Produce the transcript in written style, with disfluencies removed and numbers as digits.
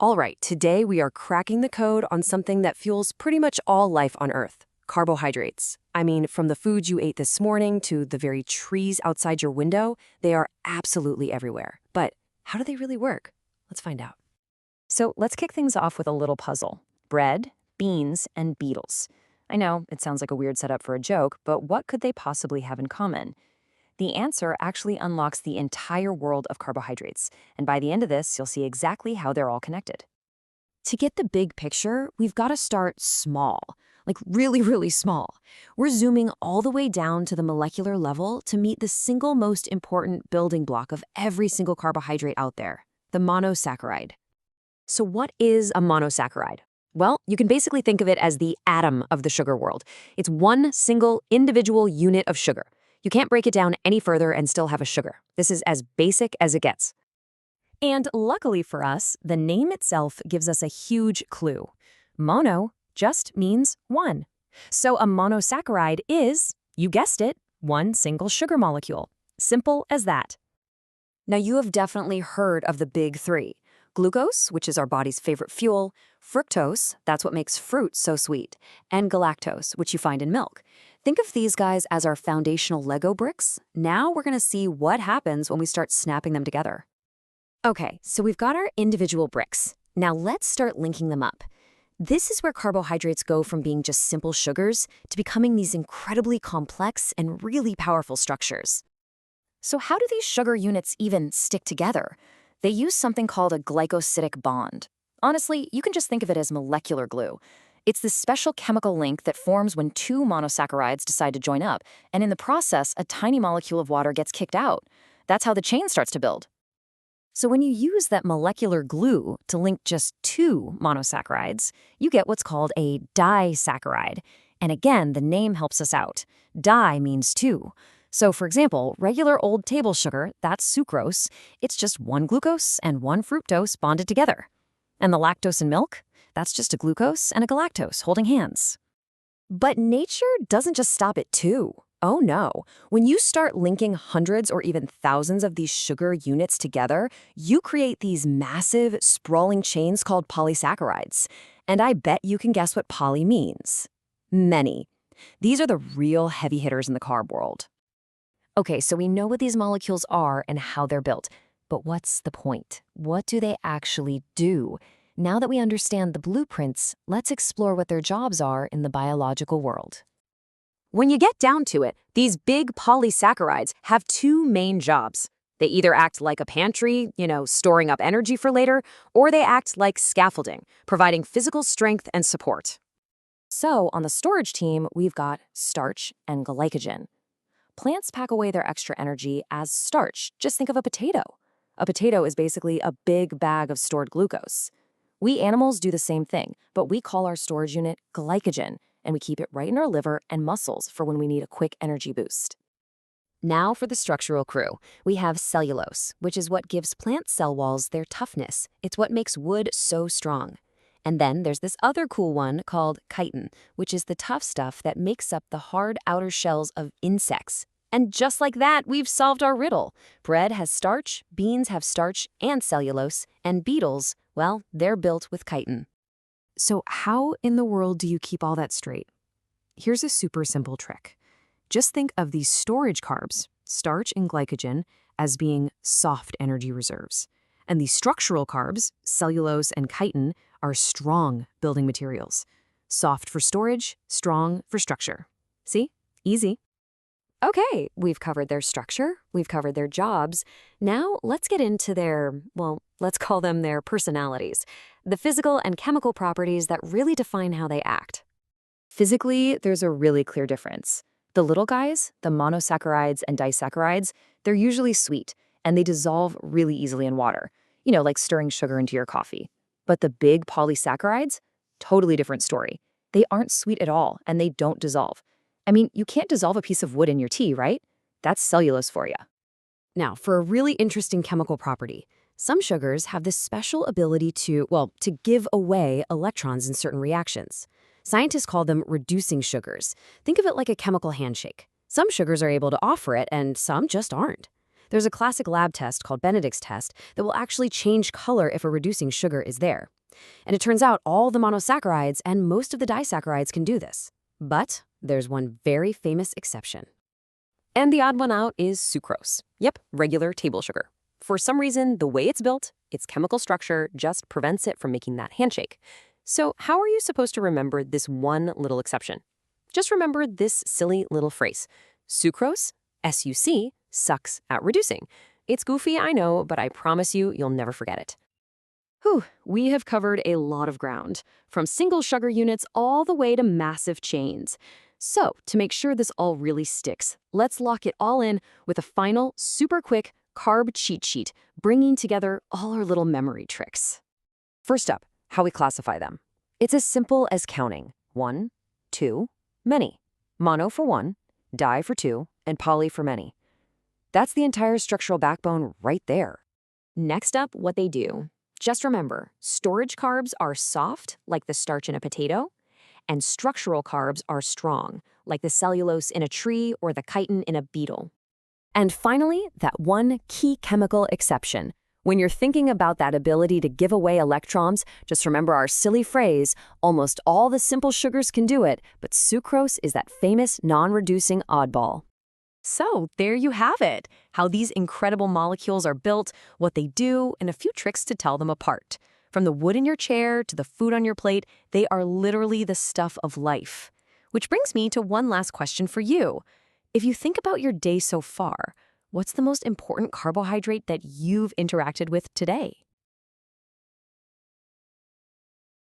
All right, today we are cracking the code on something that fuels pretty much all life on Earth, carbohydrates. I mean, from the foods you ate this morning to the very trees outside your window, they are absolutely everywhere. But how do they really work? Let's find out. So let's kick things off with a little puzzle. Bread, beans, and beetles. I know, it sounds like a weird setup for a joke, but what could they possibly have in common? The answer actually unlocks the entire world of carbohydrates, and by the end of this, you'll see exactly how they're all connected. To get the big picture, we've got to start small, like really, really small. We're zooming all the way down to the molecular level to meet the single most important building block of every single carbohydrate out there, the monosaccharide. So what is a monosaccharide? Well, you can basically think of it as the atom of the sugar world. It's one single individual unit of sugar. You can't break it down any further and still have a sugar. This is as basic as it gets. And luckily for us, the name itself gives us a huge clue. Mono just means one. So a monosaccharide is, you guessed it, one single sugar molecule. Simple as that. Now, you have definitely heard of the big three. Glucose, which is our body's favorite fuel, fructose, that's what makes fruit so sweet, and galactose, which you find in milk. Think of these guys as our foundational Lego bricks. Now we're going to see what happens when we start snapping them together. Okay, so we've got our individual bricks. Now let's start linking them up. This is where carbohydrates go from being just simple sugars to becoming these incredibly complex and really powerful structures. So how do these sugar units even stick together? They use something called a glycosidic bond. Honestly, you can just think of it as molecular glue. It's this special chemical link that forms when two monosaccharides decide to join up, and in the process, a tiny molecule of water gets kicked out. That's how the chain starts to build. So when you use that molecular glue to link just two monosaccharides, you get what's called a disaccharide. And again, the name helps us out. Di means two. So for example, regular old table sugar, that's sucrose, it's just one glucose and one fructose bonded together. And the lactose in milk? That's just a glucose and a galactose holding hands. But nature doesn't just stop at two. Oh no. When you start linking hundreds or even thousands of these sugar units together, you create these massive, sprawling chains called polysaccharides. And I bet you can guess what poly means. Many. These are the real heavy hitters in the carb world. Okay, so we know what these molecules are and how they're built. But what's the point? What do they actually do? Now that we understand the blueprints, let's explore what their jobs are in the biological world. When you get down to it, these big polysaccharides have two main jobs. They either act like a pantry, storing up energy for later, or they act like scaffolding, providing physical strength and support. So on the storage team, we've got starch and glycogen. Plants pack away their extra energy as starch. Just think of a potato. A potato is basically a big bag of stored glucose. We animals do the same thing, but we call our storage unit glycogen, and we keep it right in our liver and muscles for when we need a quick energy boost. Now for the structural crew. We have cellulose, which is what gives plant cell walls their toughness. It's what makes wood so strong. And then there's this other cool one called chitin, which is the tough stuff that makes up the hard outer shells of insects. And just like that, we've solved our riddle. Bread has starch, beans have starch and cellulose, and beetles, well, they're built with chitin. So how in the world do you keep all that straight? Here's a super simple trick. Just think of these storage carbs, starch and glycogen, as being soft energy reserves. And these structural carbs, cellulose and chitin, are strong building materials. Soft for storage, strong for structure. See? Easy. Okay, we've covered their structure, we've covered their jobs. Now let's get into let's call them their personalities, the physical and chemical properties that really define how they act. Physically, there's a really clear difference. The little guys, the monosaccharides and disaccharides, they're usually sweet, and they dissolve really easily in water, like stirring sugar into your coffee. But the big polysaccharides? Totally different story. They aren't sweet at all, and they don't dissolve. I mean, you can't dissolve a piece of wood in your tea, right? That's cellulose for you. Now, for a really interesting chemical property, some sugars have this special ability to give away electrons in certain reactions. Scientists call them reducing sugars. Think of it like a chemical handshake. Some sugars are able to offer it, and some just aren't. There's a classic lab test called Benedict's test that will actually change color if a reducing sugar is there. And it turns out all the monosaccharides and most of the disaccharides can do this. But there's one very famous exception. And the odd one out is sucrose. Yep, regular table sugar. For some reason, the way it's built, its chemical structure just prevents it from making that handshake. So how are you supposed to remember this one little exception? Just remember this silly little phrase. Sucrose, SUC, sucks at reducing. It's goofy, I know, but I promise you'll never forget it. Whew, we have covered a lot of ground, from single sugar units all the way to massive chains. So, to make sure this all really sticks, let's lock it all in with a final, super quick carb cheat sheet, bringing together all our little memory tricks. First up, how we classify them. It's as simple as counting. 1, 2, many. Mono for 1, di for 2, and poly for many. That's the entire structural backbone right there. Next up, what they do. Just remember, storage carbs are soft, like the starch in a potato, and structural carbs are strong, like the cellulose in a tree or the chitin in a beetle. And finally, that one key chemical exception. When you're thinking about that ability to give away electrons, just remember our silly phrase, almost all the simple sugars can do it, but sucrose is that famous non-reducing oddball. So there you have it, how these incredible molecules are built, what they do, and a few tricks to tell them apart. From the wood in your chair to the food on your plate, they are literally the stuff of life. Which brings me to one last question for you. If you think about your day so far, what's the most important carbohydrate that you've interacted with today?